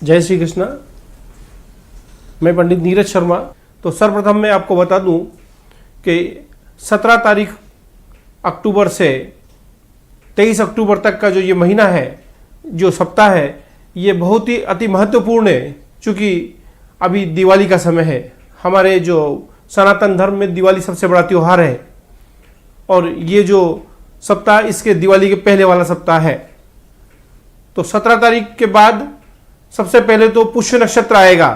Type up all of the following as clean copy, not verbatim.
जय श्री कृष्णा। मैं पंडित नीरज शर्मा। तो सर्वप्रथम मैं आपको बता दूं कि 17 तारीख अक्टूबर से 23 अक्टूबर तक का जो ये महीना है, जो सप्ताह है, ये बहुत ही अति महत्वपूर्ण है। चूँकि अभी दिवाली का समय है, हमारे जो सनातन धर्म में दिवाली सबसे बड़ा त्यौहार है और ये जो सप्ताह इसके दिवाली के पहले वाला सप्ताह है। तो 17 तारीख के बाद सबसे पहले तो पुष्य नक्षत्र आएगा।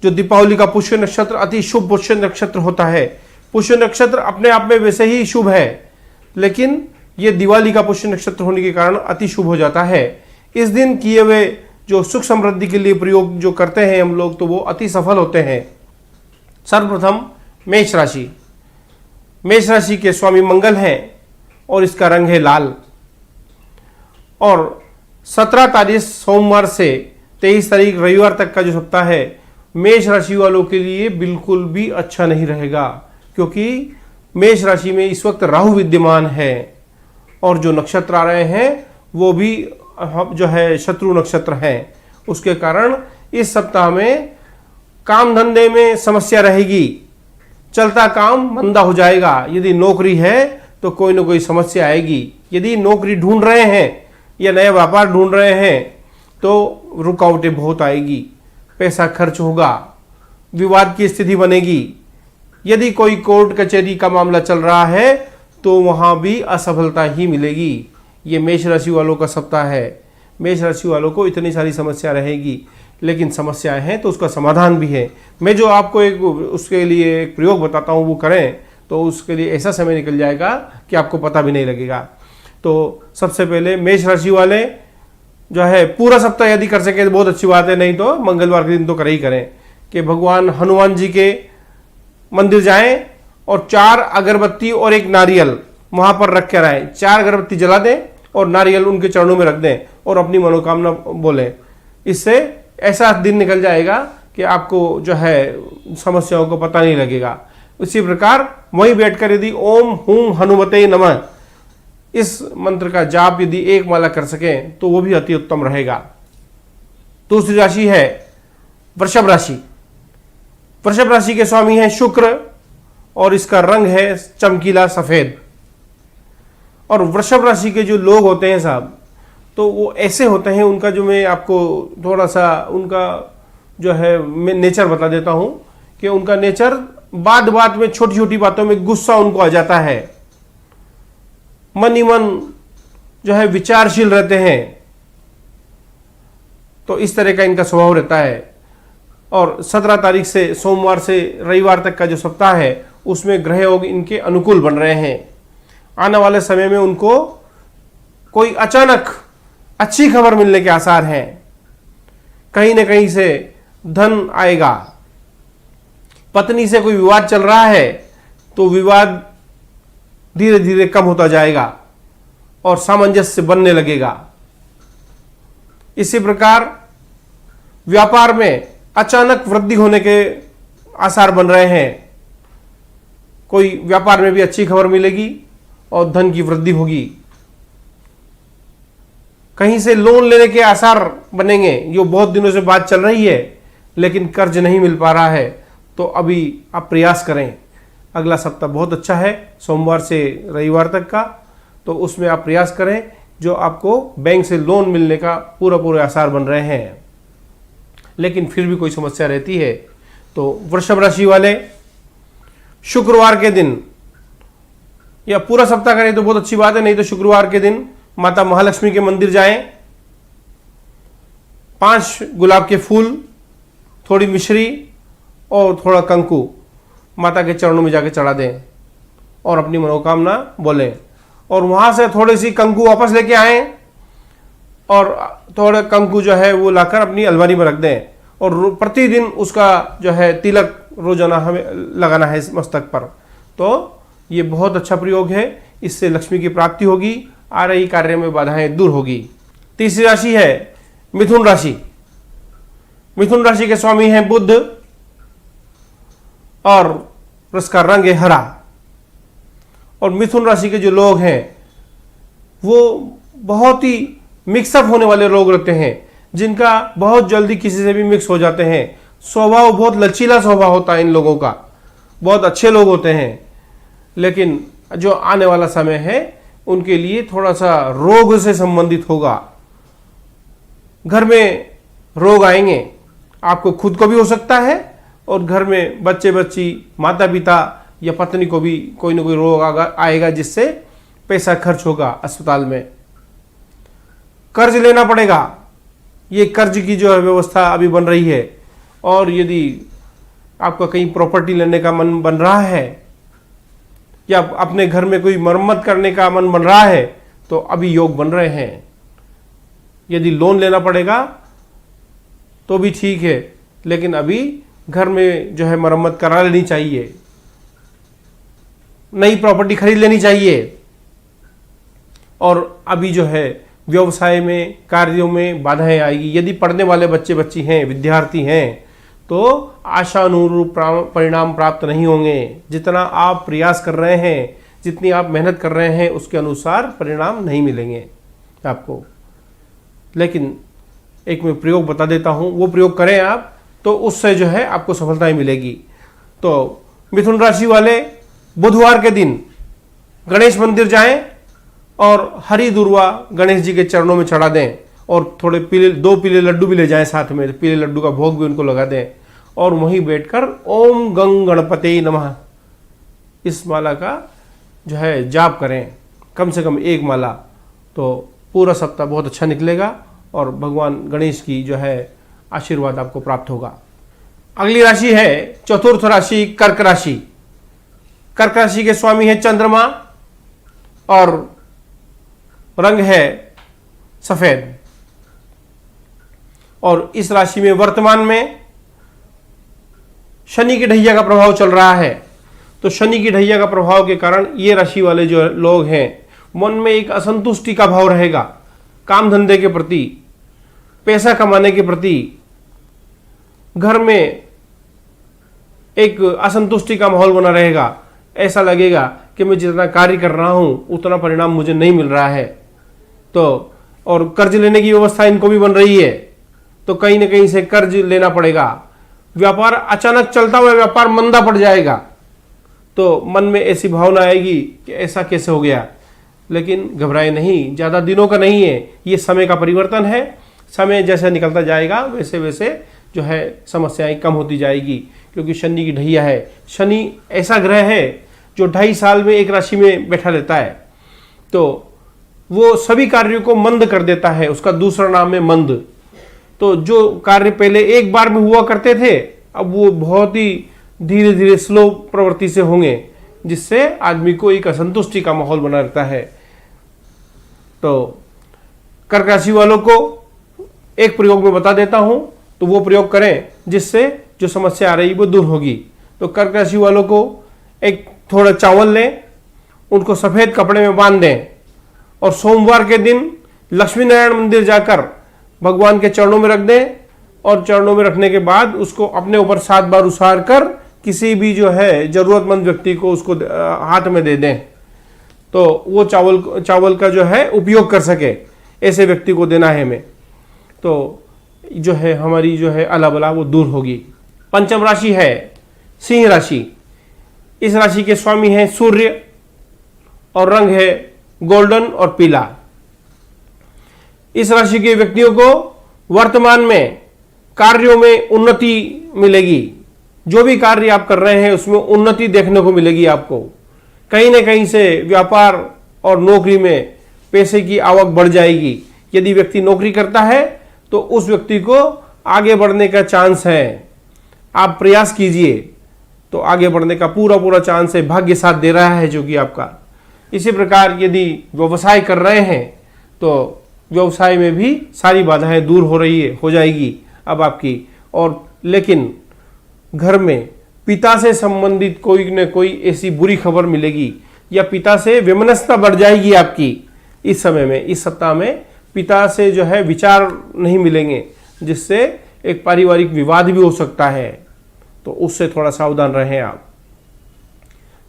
जो दीपावली का पुष्य नक्षत्र अति शुभ पुष्य नक्षत्र होता है। पुष्य नक्षत्र अपने आप में वैसे ही शुभ है, लेकिन ये दिवाली का पुष्य नक्षत्र होने के कारण अति शुभ हो जाता है। इस दिन किए हुए जो सुख समृद्धि के लिए प्रयोग जो करते हैं हम लोग, तो वो अति सफल होते हैं। सर्वप्रथम मेष राशि। मेष राशि के स्वामी मंगल हैं और इसका रंग है लाल। और 17 तारीख सोमवार से 23 तारीख रविवार तक का जो सप्ताह है, मेष राशि वालों के लिए बिल्कुल भी अच्छा नहीं रहेगा, क्योंकि मेष राशि में इस वक्त राहु विद्यमान है और जो नक्षत्र आ रहे हैं वो भी जो है शत्रु नक्षत्र हैं। उसके कारण इस सप्ताह में काम धंधे में समस्या रहेगी, चलता काम मंदा हो जाएगा। यदि नौकरी है तो कोई ना कोई समस्या आएगी। यदि नौकरी ढूंढ रहे हैं या नया व्यापार ढूंढ रहे हैं तो रुकावटें बहुत आएगी, पैसा खर्च होगा, विवाद की स्थिति बनेगी। यदि कोई कोर्ट कचहरी का मामला चल रहा है तो वहाँ भी असफलता ही मिलेगी। ये मेष राशि वालों का सप्ताह है। मेष राशि वालों को इतनी सारी समस्या रहेगी, लेकिन समस्याएं हैं तो उसका समाधान भी है। मैं जो आपको उसके लिए एक प्रयोग बताता हूँ वो करें तो उसके लिए ऐसा समय निकल जाएगा कि आपको पता भी नहीं लगेगा। तो सबसे पहले मेष राशि वाले जो है पूरा सप्ताह यदि कर सके तो बहुत अच्छी बात है, नहीं तो मंगलवार के दिन तो कर ही करें कि भगवान हनुमान जी के मंदिर जाएं और 4 अगरबत्ती और 1 नारियल वहाँ पर रख कर आए। 4 अगरबत्ती जला दें और नारियल उनके चरणों में रख दें और अपनी मनोकामना बोलें। इससे ऐसा दिन निकल जाएगा कि आपको जो है समस्याओं को पता नहीं लगेगा। उसी प्रकार वहीं बैठकर यदि ओम हूं हनुमते नमः इस मंत्र का जाप यदि 1 माला कर सकें तो वो भी अति उत्तम रहेगा। दूसरी राशि है वृषभ राशि। वृषभ राशि के स्वामी हैं शुक्र और इसका रंग है चमकीला सफेद। और वृषभ राशि के जो लोग होते हैं साहब, तो वो ऐसे होते हैं, उनका जो मैं आपको थोड़ा सा उनका जो है मैं नेचर बता देता हूं कि उनका नेचर बात बात में छोटी छोटी बातों में गुस्सा उनको आ जाता है। मन ही मन जो है विचारशील रहते हैं, तो इस तरह का इनका स्वभाव रहता है। और 17 तारीख से सोमवार से रविवार तक का जो सप्ताह है उसमें ग्रह योग इनके अनुकूल बन रहे हैं। आने वाले समय में उनको कोई अचानक अच्छी खबर मिलने के आसार हैं। कहीं ना कहीं से धन आएगा। पत्नी से कोई विवाद चल रहा है तो विवाद धीरे धीरे कम होता जाएगा और सामंजस्य बनने लगेगा। इसी प्रकार व्यापार में अचानक वृद्धि होने के आसार बन रहे हैं। कोई व्यापार में भी अच्छी खबर मिलेगी और धन की वृद्धि होगी। कहीं से लोन लेने के आसार बनेंगे। जो बहुत दिनों से बात चल रही है लेकिन कर्ज नहीं मिल पा रहा है, तो अभी आप प्रयास करें। अगला सप्ताह बहुत अच्छा है, सोमवार से रविवार तक का, तो उसमें आप प्रयास करें। जो आपको बैंक से लोन मिलने का पूरे आसार बन रहे हैं, लेकिन फिर भी कोई समस्या रहती है। तो वृषभ राशि वाले शुक्रवार के दिन या पूरा सप्ताह करें तो बहुत अच्छी बात है, नहीं तो शुक्रवार के दिन माता महालक्ष्मी के मंदिर जाएं। 5 गुलाब के फूल, थोड़ी मिश्री और थोड़ा कंकु माता के चरणों में जाके चढ़ा दें और अपनी मनोकामना बोलें। और वहां से थोड़ी सी कंकु वापस लेके आएं और थोड़ा कंकु जो है वो लाकर अपनी अलमारी में रख दें। और प्रतिदिन उसका जो है तिलक रोजाना हमें लगाना है मस्तक पर। तो ये बहुत अच्छा प्रयोग है। इससे लक्ष्मी की प्राप्ति होगी, आ रही कार्य में बाधाएं दूर होगी। तीसरी राशि है मिथुन राशि। मिथुन राशि के स्वामी हैं बुध और उसका रंग है हरा। और मिथुन राशि के जो लोग हैं वो बहुत ही मिक्सअप होने वाले लोग रहते हैं। जिनका बहुत जल्दी किसी से भी मिक्स हो जाते हैं, स्वभाव बहुत लचीला स्वभाव होता है इन लोगों का, बहुत अच्छे लोग होते हैं, लेकिन जो आने वाला समय है उनके लिए थोड़ा सा रोग से संबंधित होगा। घर में रोग आएंगे, आपको खुद को भी हो सकता है और घर में बच्चे बच्ची, माता पिता या पत्नी को भी कोई ना कोई रोग आएगा जिससे पैसा खर्च होगा अस्पताल में। कर्ज लेना पड़ेगा, ये कर्ज की जो है व्यवस्था अभी बन रही है। और यदि आपका कहीं प्रॉपर्टी लेने का मन बन रहा है या अपने घर में कोई मरम्मत करने का मन बन रहा है तो अभी योग बन रहे हैं। यदि लोन लेना पड़ेगा तो भी ठीक है, लेकिन अभी घर में जो है मरम्मत करा लेनी चाहिए, नई प्रॉपर्टी खरीद लेनी चाहिए। और अभी जो है व्यवसाय में, कार्यों में बाधाएं आएगी। यदि पढ़ने वाले बच्चे बच्ची हैं, विद्यार्थी हैं, तो आशानुरूप परिणाम प्राप्त नहीं होंगे। जितना आप प्रयास कर रहे हैं, जितनी आप मेहनत कर रहे हैं, उसके अनुसार परिणाम नहीं मिलेंगे आपको। लेकिन एक मैं प्रयोग बता देता हूं, वो प्रयोग करें आप तो उससे जो है आपको सफलताएं मिलेगी। तो मिथुन राशि वाले बुधवार के दिन गणेश मंदिर जाएं और हरी दुर्वा गणेश जी के चरणों में चढ़ा दें और थोड़े दो पीले लड्डू भी ले जाएं साथ में, पीले लड्डू का भोग भी उनको लगा दें और वहीं बैठकर ओम गंग गणपते नमः इस माला का जो है जाप करें, कम से कम एक माला। तो पूरा सप्ताह बहुत अच्छा निकलेगा और भगवान गणेश की जो है आशीर्वाद आपको प्राप्त होगा। अगली राशि है चतुर्थ राशि कर्क राशि। कर्क राशि के स्वामी है चंद्रमा और रंग है सफेद। और इस राशि में वर्तमान में शनि की ढैया का प्रभाव चल रहा है। तो शनि की ढैया का प्रभाव के कारण ये राशि वाले जो लोग हैं, मन में एक असंतुष्टि का भाव रहेगा, काम धंधे के प्रति, पैसा कमाने के प्रति, घर में एक असंतुष्टि का माहौल बना रहेगा। ऐसा लगेगा कि मैं जितना कार्य कर रहा हूं उतना परिणाम मुझे नहीं मिल रहा है। तो और कर्ज लेने की व्यवस्था इनको भी बन रही है, तो कहीं ना कहीं से कर्ज लेना पड़ेगा। व्यापार अचानक चलता हुआ व्यापार मंदा पड़ जाएगा, तो मन में ऐसी भावना आएगी कि ऐसा कैसे हो गया। लेकिन घबराए नहीं, ज़्यादा दिनों का नहीं है, ये समय का परिवर्तन है। समय जैसे निकलता जाएगा वैसे वैसे जो है समस्याएं कम होती जाएगी, क्योंकि शनि की ढैया है। शनि ऐसा ग्रह है जो 2.5 साल में एक राशि में बैठा रहता है, तो वो सभी कार्यों को मंद कर देता है। उसका दूसरा नाम है मंद। तो जो कार्य पहले एक बार में हुआ करते थे, अब वो बहुत ही धीरे धीरे स्लो प्रवृत्ति से होंगे, जिससे आदमी को एक असंतुष्टि का माहौल बना रहता है। तो कर्क राशि वालों को एक प्रयोग में बता देता हूं, तो वो प्रयोग करें जिससे जो समस्या आ रही वो दूर होगी। तो कर्क राशि वालों को एक थोड़ा चावल लें, उनको सफेद कपड़े में बांध दें और सोमवार के दिन लक्ष्मी नारायण मंदिर जाकर भगवान के चरणों में रख दें और चरणों में रखने के बाद उसको अपने ऊपर 7 बार उसार कर किसी भी जो है जरूरतमंद व्यक्ति को उसको हाथ में दे दें, तो वो चावल का जो है उपयोग कर सके, ऐसे व्यक्ति को देना है हमें। तो जो है हमारी जो है अला बला वो दूर होगी। पंचम राशि है सिंह राशि। इस राशि के स्वामी हैं सूर्य और रंग है गोल्डन और पीला। इस राशि के व्यक्तियों को वर्तमान में कार्यों में उन्नति मिलेगी। जो भी कार्य आप कर रहे हैं उसमें उन्नति देखने को मिलेगी आपको। कहीं ना कहीं से व्यापार और नौकरी में पैसे की आवक बढ़ जाएगी। यदि व्यक्ति नौकरी करता है तो उस व्यक्ति को आगे बढ़ने का चांस है। आप प्रयास कीजिए तो आगे बढ़ने का पूरा चांस है, भाग्य साथ दे रहा है जो कि आपका। इसी प्रकार यदि व्यवसाय कर रहे हैं तो व्यवसाय में भी सारी बाधाएं दूर हो जाएगी अब आपकी। और लेकिन घर में पिता से संबंधित कोई न कोई ऐसी बुरी खबर मिलेगी या पिता से वैमनस्यता बढ़ जाएगी आपकी। इस समय में, इस सप्ताह में पिता से जो है विचार नहीं मिलेंगे, जिससे एक पारिवारिक विवाद भी हो सकता है, तो उससे थोड़ा सावधान रहें आप।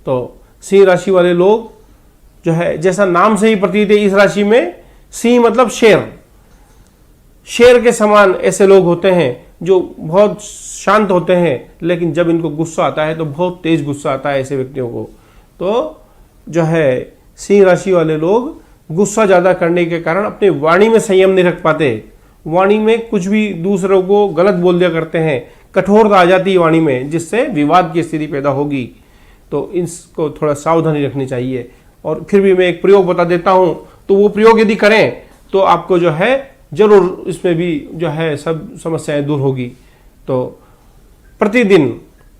तो सिंह राशि वाले लोग जो है, जैसा नाम से ही प्रतीत है, इस राशि में सिंह मतलब शेर। शेर के समान ऐसे लोग होते हैं जो बहुत शांत होते हैं, लेकिन जब इनको गुस्सा आता है तो बहुत तेज गुस्सा आता है ऐसे व्यक्तियों को। तो जो है सिंह राशि वाले लोग गुस्सा ज़्यादा करने के कारण अपनी वाणी में संयम नहीं रख पाते, वाणी में कुछ भी दूसरों को गलत बोल दिया करते हैं, कठोरता आ जाती है वाणी में, जिससे विवाद की स्थिति पैदा होगी। तो इसको थोड़ा सावधानी रखनी चाहिए। और फिर भी मैं एक प्रयोग बता देता हूं, तो वो प्रयोग यदि करें तो आपको जो है जरूर इसमें भी जो है सब समस्याएं दूर होगी। तो प्रतिदिन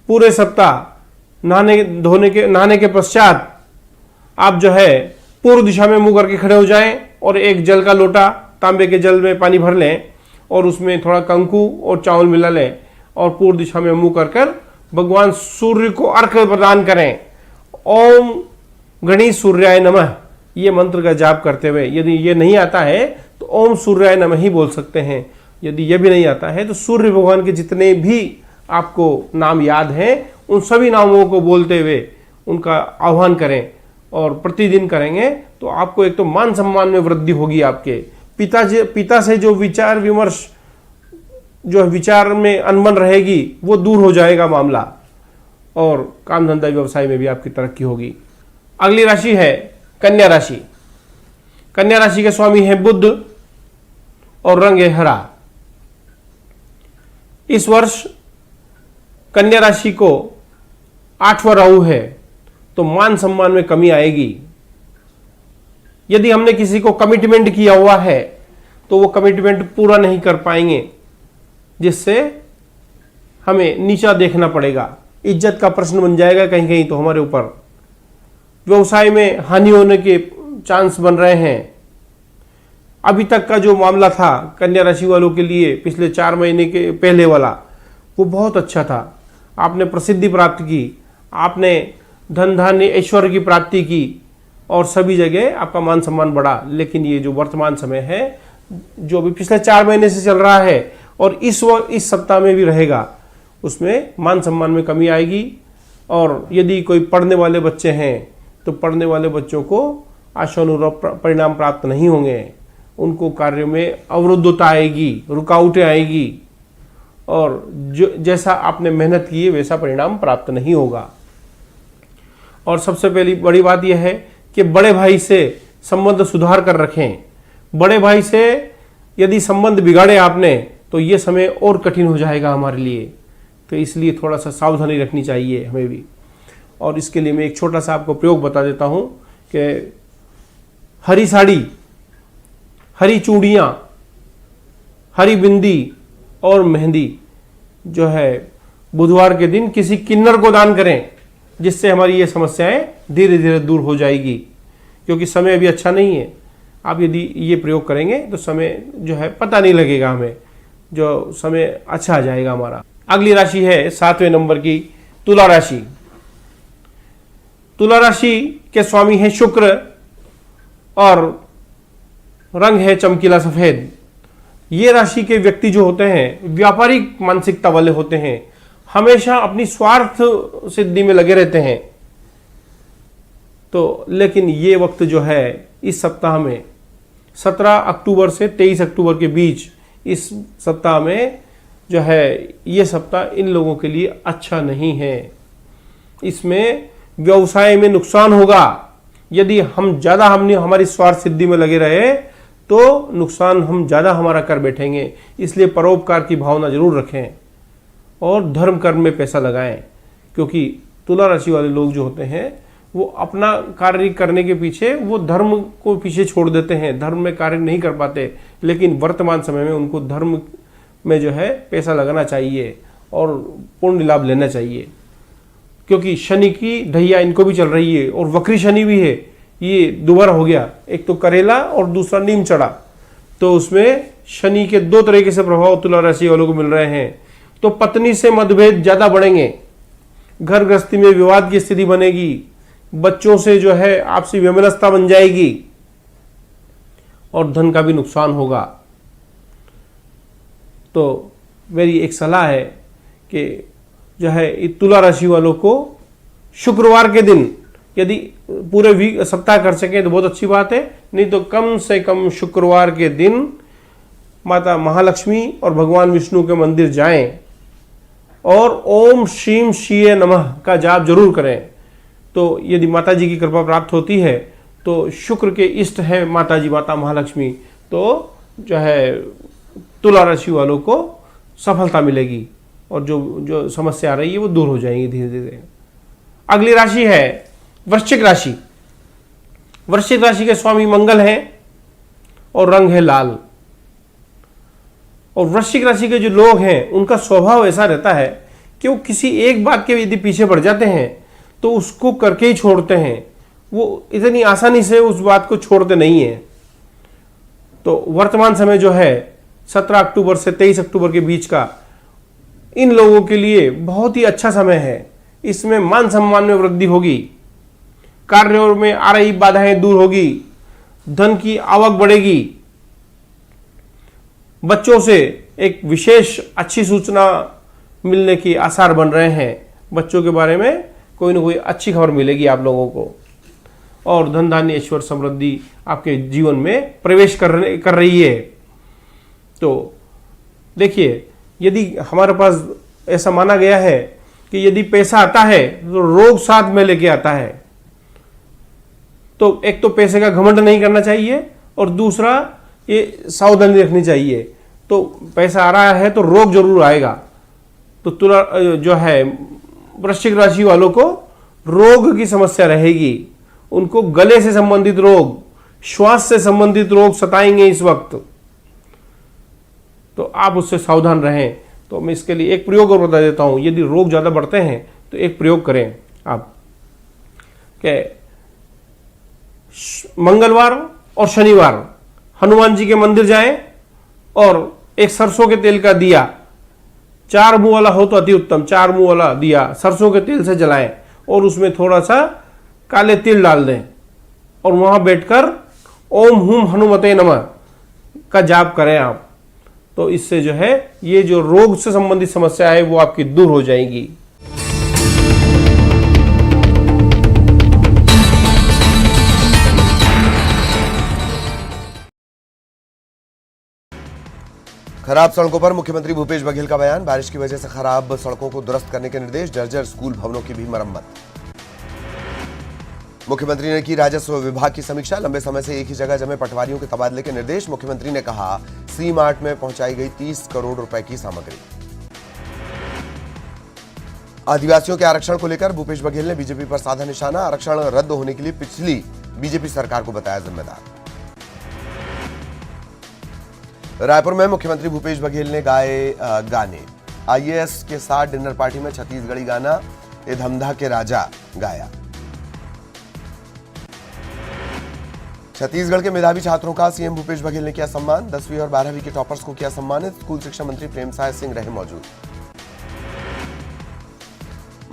पूरे सप्ताह नहाने के पश्चात आप जो है पूर्व दिशा में मुंह करके खड़े हो जाएं और एक जल का लोटा तांबे के जल में पानी भर लें और उसमें थोड़ा कंकु और चावल मिला लें और पूर्व दिशा में मुंह कर भगवान सूर्य को अर्घ्य प्रदान करें। ओम गणेश सूर्याय नमः ये मंत्र का जाप करते हुए, यदि ये नहीं आता है तो ओम सूर्याय नमः ही बोल सकते हैं। यदि ये भी नहीं आता है तो सूर्य भगवान के जितने भी आपको नाम याद हैं उन सभी नामों को बोलते हुए उनका आह्वान करें और प्रतिदिन करेंगे तो आपको एक तो मान सम्मान में वृद्धि होगी, आपके पिता से जो विचार विमर्श जो विचार में अनबन रहेगी वो दूर हो जाएगा मामला, और काम धंधा व्यवसाय में भी आपकी तरक्की होगी। अगली राशि है कन्या राशि। कन्या राशि के स्वामी है बुध और रंग है हरा। इस वर्ष कन्या राशि को 8वां राहु है तो मान सम्मान में कमी आएगी। यदि हमने किसी को कमिटमेंट किया हुआ है तो वो कमिटमेंट पूरा नहीं कर पाएंगे, जिससे हमें नीचा देखना पड़ेगा, इज्जत का प्रश्न बन जाएगा कहीं कहीं तो हमारे ऊपर। व्यवसाय में हानि होने के चांस बन रहे हैं। अभी तक का जो मामला था कन्या राशि वालों के लिए पिछले 4 महीने के पहले वाला, वो बहुत अच्छा था। आपने प्रसिद्धि प्राप्त की, आपने धन धान्य ऐश्वर्य की प्राप्ति की और सभी जगह आपका मान सम्मान बढ़ा। लेकिन ये जो वर्तमान समय है जो अभी पिछले 4 महीने से चल रहा है और इस सप्ताह में भी रहेगा, उसमें मान सम्मान में कमी आएगी। और यदि कोई पढ़ने वाले बच्चे हैं तो पढ़ने वाले बच्चों को आशानुरूप परिणाम प्राप्त नहीं होंगे, उनको कार्यों में अवरुद्धता आएगी, रुकावटें आएगी और जो जैसा आपने मेहनत की है वैसा परिणाम प्राप्त नहीं होगा। और सबसे पहली बड़ी बात यह है कि बड़े भाई से संबंध सुधार कर रखें। बड़े भाई से यदि संबंध बिगाड़े आपने तो ये समय और कठिन हो जाएगा हमारे लिए, तो इसलिए थोड़ा सा सावधानी रखनी चाहिए हमें भी। और इसके लिए मैं एक छोटा सा आपको प्रयोग बता देता हूँ कि हरी साड़ी, हरी चूड़ियाँ, हरी बिंदी और मेहंदी जो है बुधवार के दिन किसी किन्नर को दान करें, जिससे हमारी ये समस्याएं धीरे धीरे दूर हो जाएगी। क्योंकि समय अभी अच्छा नहीं है, आप यदि ये प्रयोग करेंगे तो समय जो है पता नहीं लगेगा हमें, जो समय अच्छा आ जाएगा हमारा। अगली राशि है 7वें नंबर की तुला राशि। तुला राशि के स्वामी है शुक्र और रंग है चमकीला सफेद। ये राशि के व्यक्ति जो होते हैं व्यापारिक मानसिकता वाले होते हैं, हमेशा अपनी स्वार्थ सिद्धि में लगे रहते हैं। तो लेकिन ये वक्त जो है इस सप्ताह में 17 अक्टूबर से 23 अक्टूबर के बीच, इस सप्ताह में जो है ये सप्ताह इन लोगों के लिए अच्छा नहीं है। इसमें व्यवसाय में नुकसान होगा। यदि हम ज़्यादा हमारी स्वार्थ सिद्धि में लगे रहे तो नुकसान हम ज़्यादा हमारा कर बैठेंगे। इसलिए परोपकार की भावना जरूर रखें और धर्म कर्म में पैसा लगाएं, क्योंकि तुला राशि वाले लोग जो होते हैं वो अपना कार्य करने के पीछे वो धर्म को पीछे छोड़ देते हैं, धर्म में कार्य नहीं कर पाते। लेकिन वर्तमान समय में उनको धर्म में जो है पैसा लगाना चाहिए और पूर्ण लाभ लेना चाहिए, क्योंकि शनि की ढैया इनको भी चल रही है और वक्री शनि भी है। ये दोबारा हो गया, एक तो करेला और दूसरा नीम चढ़ा, तो उसमें शनि के 2 तरीके से प्रभाव तुला राशि वालों को मिल रहे हैं। तो पत्नी से मतभेद ज्यादा बढ़ेंगे, घर गृहस्थी में विवाद की स्थिति बनेगी, बच्चों से जो है आपसी वैमनस्यता बन जाएगी और धन का भी नुकसान होगा। तो मेरी एक सलाह है कि जो है तुला राशि वालों को शुक्रवार के दिन यदि पूरे सप्ताह कर सकें तो बहुत अच्छी बात है, नहीं तो कम से कम शुक्रवार के दिन माता महालक्ष्मी और भगवान विष्णु के मंदिर जाएं और ओम श्रीम श्रीये नमः का जाप जरूर करें। तो यदि माता जी की कृपा प्राप्त होती है तो शुक्र के इष्ट है माता जी, माता महालक्ष्मी, तो जो है तुला राशि वालों को सफलता मिलेगी और जो समस्या आ रही है वो दूर हो जाएंगी धीरे धीरे। अगली राशि है वृश्चिक राशि। वृश्चिक राशि के स्वामी मंगल हैं और रंग है लाल। और वृश्चिक राशि के जो लोग हैं उनका स्वभाव ऐसा रहता है कि वो किसी एक बात के यदि पीछे पड़ जाते हैं तो उसको करके ही छोड़ते हैं, वो इतनी आसानी से उस बात को छोड़ते नहीं हैं। तो वर्तमान समय जो है 17 अक्टूबर से 23 अक्टूबर के बीच का इन लोगों के लिए बहुत ही अच्छा समय है। इसमें मान सम्मान में वृद्धि होगी, कार्यों में आ रही बाधाएं दूर होगी, धन की आवक बढ़ेगी, बच्चों से एक विशेष अच्छी सूचना मिलने की आसार बन रहे हैं। बच्चों के बारे में कोई ना कोई अच्छी खबर मिलेगी आप लोगों को और धन धान्य ऐश्वर्य समृद्धि आपके जीवन में प्रवेश कर रही है। तो देखिए, यदि हमारे पास ऐसा माना गया है कि यदि पैसा आता है तो रोग साथ में लेके आता है। तो एक तो पैसे का घमंड नहीं करना चाहिए और दूसरा ये सावधानी रखनी चाहिए। तो पैसा आ रहा है तो रोग जरूर आएगा। तो तुला जो है वृश्चिक राशि वालों को रोग की समस्या रहेगी। उनको गले से संबंधित रोग, श्वास से संबंधित रोग सताएंगे इस वक्त, तो आप उससे सावधान रहें। तो मैं इसके लिए एक प्रयोग और बता देता हूं। यदि रोग ज्यादा बढ़ते हैं तो एक प्रयोग करें आप के मंगलवार और शनिवार हनुमान जी के मंदिर जाएं और एक सरसों के तेल का दिया, 4 मुंह वाला हो तो अति उत्तम, 4 मुंह वाला दिया सरसों के तेल से जलाएं और उसमें थोड़ा सा काले तिल डाल दें और वहां बैठकर ओम हुम हनुमते नमः का जाप करें आप। तो इससे जो है ये जो रोग से संबंधित समस्या है वो आपकी दूर हो जाएगी। खराब सड़कों पर मुख्यमंत्री भूपेश बघेल का बयान। बारिश की वजह से खराब सड़कों को दुरुस्त करने के निर्देश। जर्जर स्कूल भवनों की भी मरम्मत। मुख्यमंत्री ने की राजस्व विभाग की समीक्षा। लंबे समय से एक ही जगह जमे पटवारियों के तबादले के निर्देश। मुख्यमंत्री ने कहा सी मार्ट में पहुंचाई गई 30 करोड़ रुपए की सामग्री। आदिवासियों के आरक्षण को लेकर भूपेश बघेल ने बीजेपी पर साधा निशाना। आरक्षण रद्द होने के लिए पिछली बीजेपी सरकार को बताया जिम्मेदार। रायपुर में मुख्यमंत्री भूपेश बघेल ने गाए गाने। आईएएस के साथ डिनर पार्टी में छत्तीसगढ़ी गाना ए धमधा के राजा गाया। छत्तीसगढ़ के मेधावी छात्रों का सीएम भूपेश बघेल ने किया सम्मान। 10वीं और 12वीं के टॉपर्स को किया सम्मानित। स्कूल शिक्षा मंत्री प्रेमसाय सिंह रहे मौजूद।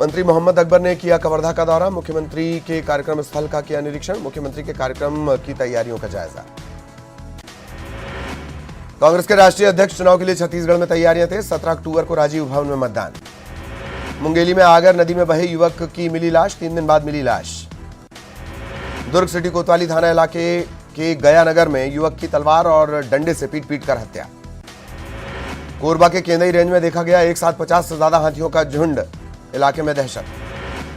मंत्री मोहम्मद अकबर ने किया कवर्धा का दौरा। मुख्यमंत्री के कार्यक्रम स्थल का किया निरीक्षण। मुख्यमंत्री के कार्यक्रम की तैयारियों का जायजा। कांग्रेस के राष्ट्रीय अध्यक्ष चुनाव के लिए छत्तीसगढ़ में तैयारियां थे। 17 अक्टूबर को राजीव भवन में मतदान। मुंगेली में आगर नदी में बहे युवक की मिली लाश। 3 दिन बाद मिली लाश। दुर्ग सिटी कोतवाली थाना इलाके के गया नगर में युवक की तलवार और डंडे से पीट कर हत्या। कोरबा के केंदई रेंज में देखा गया एक साथ 50 से ज्यादा हाथियों का झुंड। इलाके में दहशत।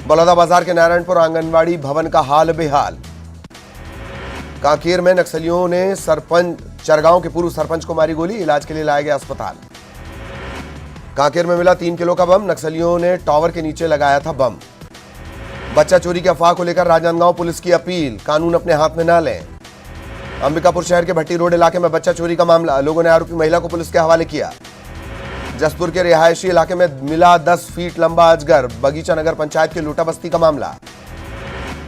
बलौदाबाजार के नारायणपुर आंगनबाड़ी भवन का हाल बेहाल। कांकेर में नक्सलियों ने सरपंच चरगांव के पूर्व सरपंच को मारी गोली। इलाज के लिए लाया गया अस्पताल। कांकेर में मिला 3 किलो का बम। नक्सलियों ने टावर के नीचे लगाया था बम। बच्चा चोरी की अफवाह को लेकर राजनांदगांव पुलिस की अपील, कानून अपने हाथ में न लें। अंबिकापुर शहर के भट्टी रोड इलाके में बच्चा चोरी का मामला। लोगों ने आरोपी महिला को पुलिस के हवाले किया। जसपुर के रिहायशी इलाके में मिला 10 फीट लंबा अजगर। बगीचा नगर पंचायत के लूटा बस्ती का मामला।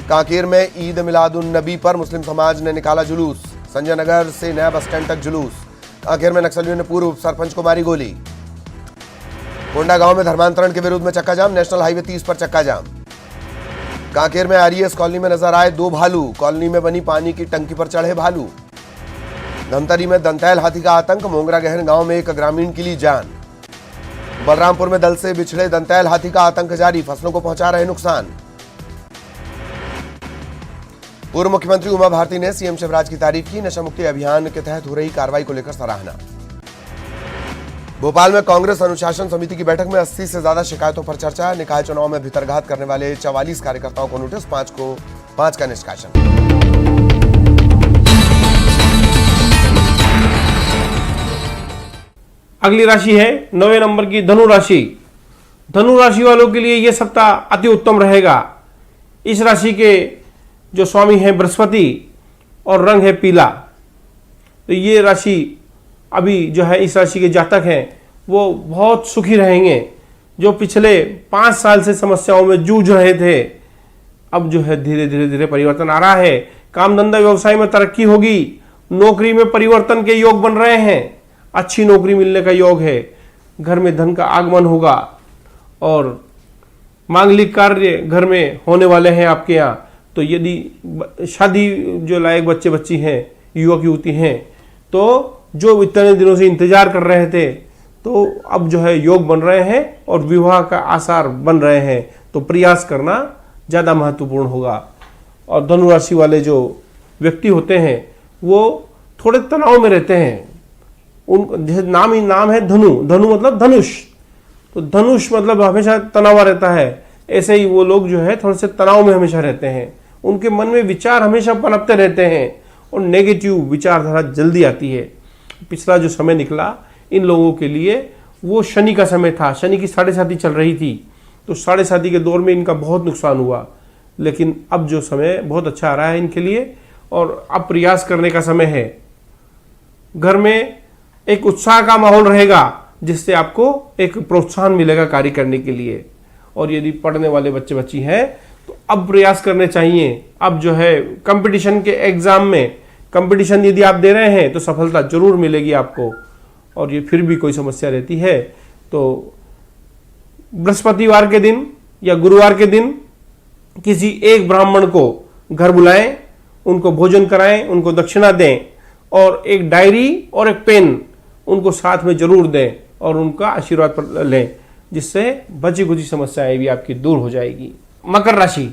कांकेर में ईद मिलादुन नबी पर मुस्लिम समाज ने निकाला जुलूस। संजय नगर से नया बस स्टैंड तक जुलूस। कांकेर में नक्सलियों ने पूर्व सरपंच को मारी गोली। कोंडा गांव में धर्मांतरण के विरोध में चक्का जाम। नेशनल हाईवे 30 पर चक्का जाम। कांकेर में आरईएस कॉलोनी में नजर आए 2 भालू। कॉलोनी में बनी पानी की टंकी पर चढ़े भालू। धमतरी में दंतैल हाथी का आतंक। मोंगरा गहन गांव में एक ग्रामीण की ली जान। बलरामपुर में दल से बिछड़े दंतैल हाथी का आतंक जारी। फसलों को पहुंचा रहे नुकसान। पूर्व मुख्यमंत्री उमा भारती ने सीएम शिवराज की तारीफ की। नशा मुक्ति अभियान के तहत हो रही कार्रवाई को लेकर सराहना। भोपाल में कांग्रेस अनुशासन समिति की बैठक में 80 से ज्यादा शिकायतों पर चर्चा। निकाय चुनाव में भितरघात करने वाले 44 कार्यकर्ताओं को नोटिस, 5 का निष्कासन। अगली राशि है 9वें नंबर की धनु राशि। धनु राशि वालों के लिए यह सप्ताह अति उत्तम रहेगा। इस राशि के जो स्वामी हैं बृहस्पति और रंग है पीला। तो ये राशि अभी जो है इस राशि के जातक हैं वो बहुत सुखी रहेंगे। जो पिछले 5 साल से समस्याओं में जूझ रहे थे, अब जो है धीरे धीरे परिवर्तन आ रहा है। काम धंधा व्यवसाय में तरक्की होगी। नौकरी में परिवर्तन के योग बन रहे हैं। अच्छी नौकरी मिलने का योग है। घर में धन का आगमन होगा और मांगलिक कार्य घर में होने वाले हैं आपके यहाँ। तो यदि शादी जो लायक बच्चे बच्ची हैं, युवक युवती हैं, तो जो इतने दिनों से इंतजार कर रहे थे, तो अब जो है योग बन रहे हैं और विवाह का आसार बन रहे हैं। तो प्रयास करना ज़्यादा महत्वपूर्ण होगा। और धनु राशि वाले जो व्यक्ति होते हैं वो थोड़े तनाव में रहते हैं। उन नाम ही नाम है धनु। धनु मतलब धनुष। तो धनुष मतलब हमेशा तनाव रहता है। ऐसे ही वो लोग जो है थोड़े से तनाव में हमेशा रहते हैं। उनके मन में विचार हमेशा पनपते रहते हैं और नेगेटिव विचारधारा जल्दी आती है। पिछला जो समय निकला इन लोगों के लिए वो शनि का समय था। शनि की 7.5 चल रही थी, तो 7.5 के दौर में इनका बहुत नुकसान हुआ। लेकिन अब जो समय बहुत अच्छा आ रहा है इनके लिए और अब प्रयास करने का समय है। घर में एक उत्साह का माहौल रहेगा जिससे आपको एक प्रोत्साहन मिलेगा कार्य करने के लिए। और यदि पढ़ने वाले बच्चे बच्ची हैं तो अब प्रयास करने चाहिए। अब जो है कंपटीशन के एग्जाम में कंपटीशन यदि आप दे रहे हैं तो सफलता जरूर मिलेगी आपको। और ये फिर भी कोई समस्या रहती है तो बृहस्पतिवार के दिन या गुरुवार के दिन किसी एक ब्राह्मण को घर बुलाएं, उनको भोजन कराएं, उनको दक्षिणा दें और एक डायरी और एक पेन उनको साथ में जरूर दें और उनका आशीर्वाद पर लें, जिससे बची कुची समस्याएं भी आपकी दूर हो जाएगी। मकर राशि।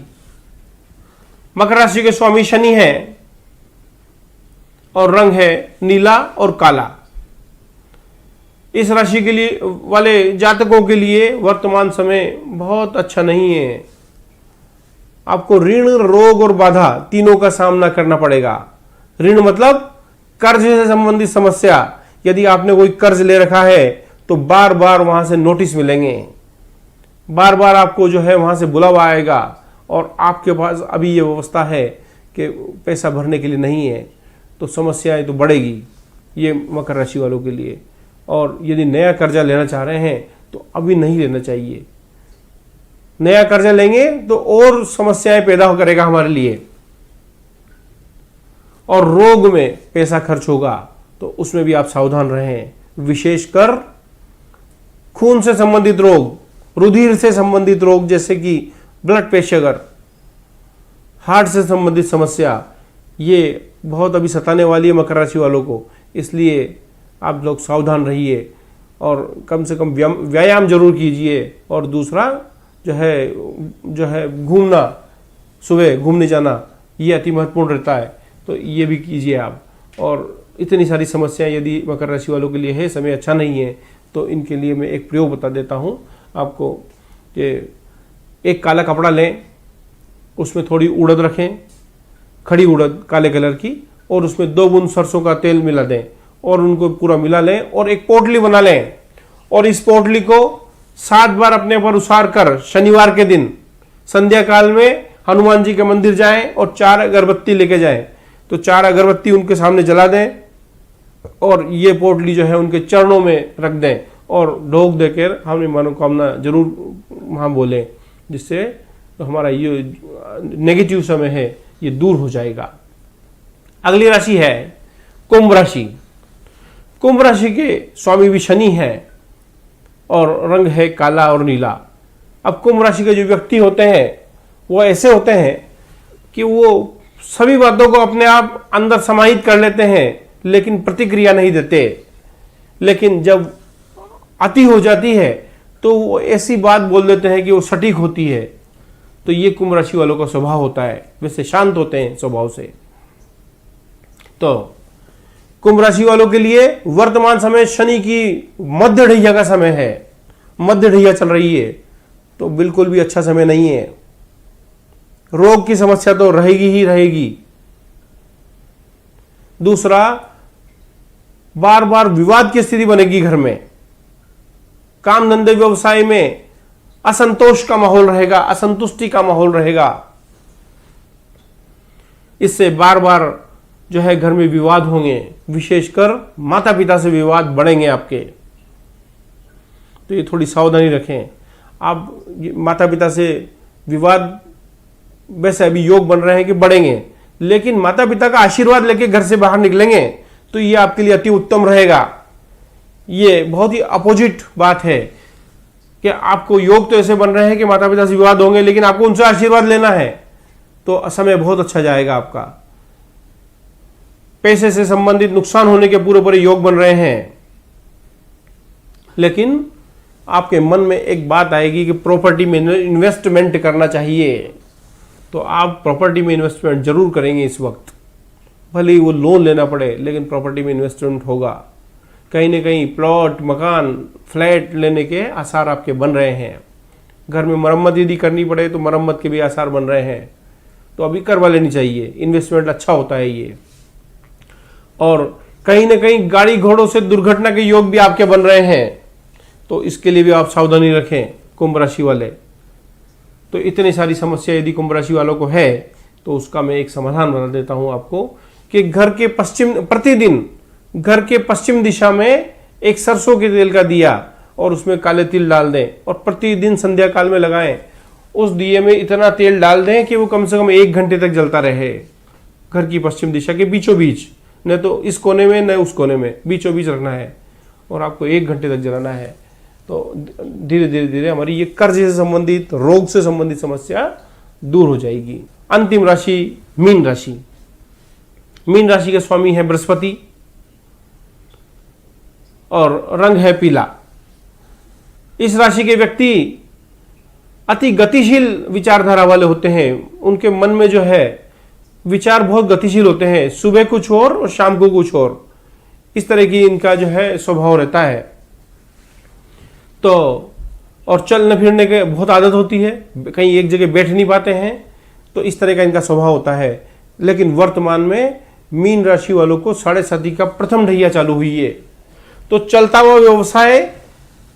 मकर राशि के स्वामी शनि है और रंग है नीला और काला। इस राशि के लिए वाले जातकों के लिए वर्तमान समय बहुत अच्छा नहीं है। आपको ऋण, रोग और बाधा तीनों का सामना करना पड़ेगा। ऋण मतलब कर्ज से संबंधित समस्या। यदि आपने कोई कर्ज ले रखा है तो बार बार वहां से नोटिस मिलेंगे, बार बार आपको जो है वहां से बुलावा आएगा और आपके पास अभी ये व्यवस्था है कि पैसा भरने के लिए नहीं है, तो समस्याएं तो बढ़ेगी ये मकर राशि वालों के लिए। और यदि नया कर्जा लेना चाह रहे हैं तो अभी नहीं लेना चाहिए। नया कर्जा लेंगे तो और समस्याएं पैदा करेगा हमारे लिए। और रोग में पैसा खर्च होगा तो उसमें भी आप सावधान रहें। विशेषकर खून से संबंधित रोग, रुधिर से संबंधित रोग जैसे कि ब्लड प्रेशर, हार्ट से संबंधित समस्या, ये बहुत अभी सताने वाली है मकर राशि वालों को। इसलिए आप लोग सावधान रहिए और कम से कम व्यायाम जरूर कीजिए। और दूसरा जो है घूमना, सुबह घूमने जाना, ये अति महत्वपूर्ण रहता है, तो ये भी कीजिए आप। और इतनी सारी समस्याएं यदि मकर राशि वालों के लिए है, समय अच्छा नहीं है, तो इनके लिए मैं एक प्रयोग बता देता हूँ आपको कि एक काला कपड़ा लें, उसमें थोड़ी उड़द रखें, खड़ी उड़द काले कलर की, और उसमें 2 बूंद सरसों का तेल मिला दें और उनको पूरा मिला लें और एक पोटली बना लें। और इस पोटली को 7 बार अपने पर उसार कर शनिवार के दिन संध्या काल में हनुमान जी के मंदिर जाएं और 4 अगरबत्ती लेके जाएं। तो 4 अगरबत्ती उनके सामने जला दें और ये पोटली जो है उनके चरणों में रख दें और ढोक देकर हमें मनोकामना जरूर वहाँ बोलें, जिससे तो हमारा ये नेगेटिव समय है ये दूर हो जाएगा। अगली राशि है कुंभ राशि। कुंभ राशि के स्वामी भी शनि है और रंग है काला और नीला। अब कुंभ राशि के जो व्यक्ति होते हैं वो ऐसे होते हैं कि वो सभी बातों को अपने आप अंदर समाहित कर लेते हैं लेकिन प्रतिक्रिया नहीं देते। लेकिन जब अति हो जाती है तो वो ऐसी बात बोल देते हैं कि वो सटीक होती है। तो ये कुंभ राशि वालों का स्वभाव होता है। वैसे शांत होते हैं स्वभाव से। तो कुंभ राशि वालों के लिए वर्तमान समय शनि की मध्य ढैया का समय है, मध्य ढैया चल रही है, तो बिल्कुल भी अच्छा समय नहीं है। रोग की समस्या तो रहेगी ही रहेगी। दूसरा, बार बार विवाद की स्थिति बनेगी घर में। काम धंधे व्यवसाय में असंतोष का माहौल रहेगा, असंतुष्टि का माहौल रहेगा। इससे बार बार जो है घर में विवाद होंगे, विशेषकर माता पिता से विवाद बढ़ेंगे आपके, तो ये थोड़ी सावधानी रखें। आप माता पिता से विवाद वैसे अभी योग बन रहे हैं कि बढ़ेंगे, लेकिन माता पिता का आशीर्वाद लेके घर से बाहर निकलेंगे तो ये आपके लिए अति उत्तम रहेगा। ये बहुत ही अपोजिट बात है कि आपको योग तो ऐसे बन रहे हैं कि माता पिता से विवाद होंगे, लेकिन आपको उनसे आशीर्वाद लेना है, तो समय बहुत अच्छा जाएगा आपका। पैसे से संबंधित नुकसान होने के पूरे पूरे योग बन रहे हैं, लेकिन आपके मन में एक बात आएगी कि प्रॉपर्टी में इन्वेस्टमेंट करना चाहिए, तो आप प्रॉपर्टी में इन्वेस्टमेंट जरूर करेंगे इस वक्त। भले ही वो लोन लेना पड़े, लेकिन प्रॉपर्टी में इन्वेस्टमेंट होगा। कहीं ना कहीं प्लॉट, मकान, फ्लैट लेने के आसार आपके बन रहे हैं। घर में मरम्मत यदि करनी पड़े तो मरम्मत के भी आसार बन रहे हैं, तो अभी करवा लेनी चाहिए। इन्वेस्टमेंट अच्छा होता है ये। और कहीं ना कहीं गाड़ी घोड़ों से दुर्घटना के योग भी आपके बन रहे हैं, तो इसके लिए भी आप सावधानी रखें कुंभ राशि वाले। तो इतनी सारी समस्या यदि कुंभ राशि वालों को है, तो उसका मैं एक समाधान बता देता हूं आपको कि प्रतिदिन घर के पश्चिम दिशा में एक सरसों के तेल का दिया और उसमें काले तिल डाल दें और प्रतिदिन संध्या काल में लगाएं। उस दिए में इतना तेल डाल दें कि वो कम से कम 1 घंटे तक जलता रहे, घर की पश्चिम दिशा के बीचों बीच, न तो इस कोने में न उस कोने में, बीचों बीच रखना है और आपको 1 घंटे तक जलाना है। तो धीरे धीरे धीरे हमारी ये कर्ज से संबंधित, रोग से संबंधित समस्या दूर हो जाएगी। अंतिम राशि मीन राशि। मीन राशि के स्वामी है बृहस्पति और रंग है पीला। इस राशि के व्यक्ति अति गतिशील विचारधारा वाले होते हैं। उनके मन में जो है विचार बहुत गतिशील होते हैं, सुबह कुछ और शाम को कुछ और, इस तरह की इनका जो है स्वभाव रहता है। तो और चलने फिरने के बहुत आदत होती है, कहीं एक जगह बैठ नहीं पाते हैं, तो इस तरह का इनका स्वभाव होता है। लेकिन वर्तमान में मीन राशि वालों को 7.5 का प्रथम ढैया चालू हुई है, तो चलता हुआ व्यवसाय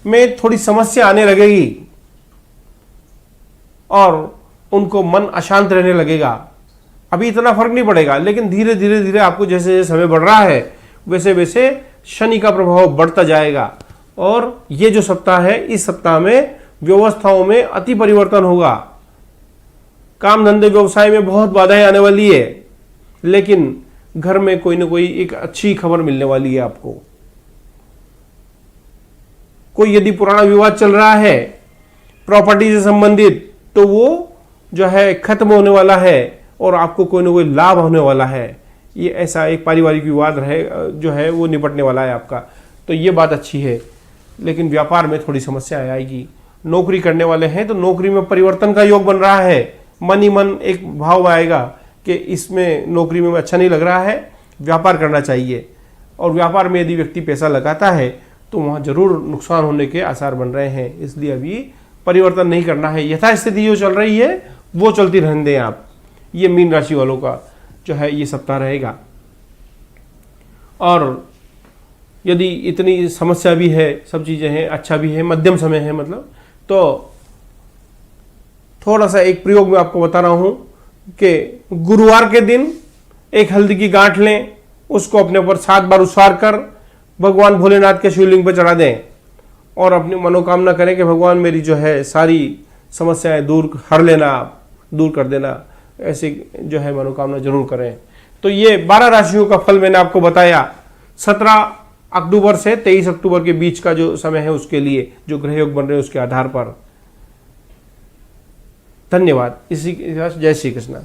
में थोड़ी समस्या आने लगेगी और उनको मन अशांत रहने लगेगा। अभी इतना फर्क नहीं पड़ेगा, लेकिन धीरे धीरे धीरे आपको जैसे जैसे समय बढ़ रहा है वैसे वैसे शनि का प्रभाव बढ़ता जाएगा। और ये जो सप्ताह है, इस सप्ताह में व्यवस्थाओं में अति परिवर्तन होगा। काम धंधे व्यवसाय में बहुत बाधाएं आने वाली है, लेकिन घर में कोई ना कोई एक अच्छी खबर मिलने वाली है आपको। कोई यदि पुराना विवाद चल रहा है प्रॉपर्टी से संबंधित, तो वो जो है खत्म होने वाला है और आपको कोई ना कोई लाभ होने वाला है। ये ऐसा एक पारिवारिक विवाद रहे जो है वो निपटने वाला है आपका, तो ये बात अच्छी है। लेकिन व्यापार में थोड़ी समस्या आएगी। नौकरी करने वाले हैं तो नौकरी में परिवर्तन का योग बन रहा है। मन ही मन एक भाव आएगा कि इसमें नौकरी में अच्छा नहीं लग रहा है, व्यापार करना चाहिए। और व्यापार में यदि व्यक्ति पैसा लगाता है तो वहाँ जरूर नुकसान होने के आसार बन रहे हैं, इसलिए अभी परिवर्तन नहीं करना है। यथास्थिति जो चल रही है वो चलती रहने दें आप। ये मीन राशि वालों का जो है ये सप्ताह रहेगा। और यदि इतनी समस्या भी है, सब चीज़ें हैं, अच्छा भी है, मध्यम समय है मतलब, तो थोड़ा सा एक प्रयोग में आपको बता रहा हूँ कि गुरुवार के दिन एक हल्दी की गांठ लें, उसको अपने ऊपर 7 बार उछाल कर भगवान भोलेनाथ के शिवलिंग पर चढ़ा दें और अपनी मनोकामना करें कि भगवान मेरी जो है सारी समस्याएं दूर हर लेना, आप दूर कर देना। ऐसी जो है मनोकामना जरूर करें। तो ये 12 राशियों का फल मैंने आपको बताया। 17 अक्टूबर से 23 अक्टूबर के बीच का जो समय है उसके लिए जो ग्रह योग बन रहे हैं उसके आधार पर। धन्यवाद। इसी के साथ जय श्री कृष्ण।